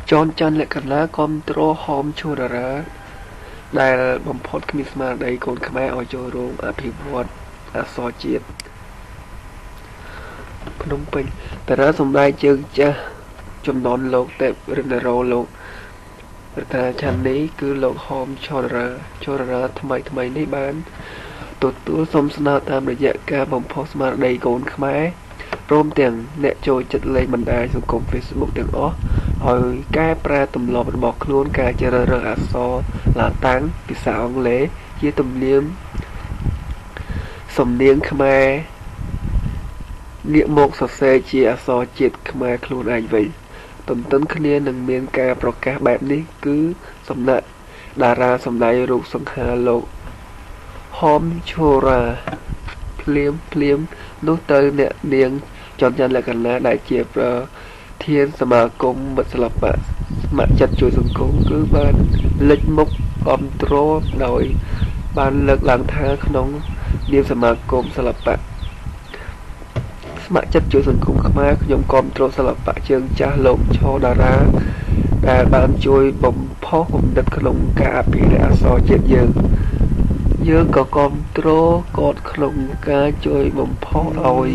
John Chan lệ cần lá control home chua raដែលបំផុតគ្មានស្មារតីកូនខ្មែរឲ្យចូលរួមអភិវឌ្ឍអក្សរជាតិភ្នំពេញតារាសម្ដែងជើងចាស់ចំនួនលោកទេពរិទ្ធរោលោករដ្ឋាភិបាលនេះគឺលោកហមឆររាថ្មីនេះបានទទួលសុំស្នើតាមរយៈការបំផុសស្មារតីកូនខ្មែរព្រមទាំងអ្នកចូលចិត្តលេងបណ្ដាញសង្គម Facebook ទាំងអស់ឲ្យកែប្រែទម្លាប់របស់ខ្លួនការជ្រើសរើសអក្សរឡាតាំងភាសាអង់គ្លេសជាទំនៀមសំនៀងខ្មែរងាកមកសរសេរជាអក្សរជាតិខ្មែរខ្លួនឯងវិញទន្ទឹមគ្នានឹងមានការប្រកាសបែបនេះគឺសំណាក់តារាសម្ដែងរូបសង្ហាលោកហមឈូរាភ្លាមនោះទៅអ្នកនាងចន្ទច័ន្ទលក្ខណៈដែលជាប្រធានសមាគមមិត្តសិល្បៈស្ម័គ្រចិត្តជួយសង្គមគឺបានលេចមុខគ្រប់គ្រងដោយបានលើកឡើងថាក្នុងនាមសមាគមសិល្បៈស្ម័គ្រចិត្តជួយសង្គមខ្មែរខ្ញុំគ្រប់គ្រងសិល្បៈជើងចាស់លោកឆោតារាដែលបានជួយបំផុសបំណិតក្នុងការអភិរក្សអក្សរជាតិយើងក៏គ្រប់គ្រងគាត់ក្នុងការជួយបំផុសឲ្យ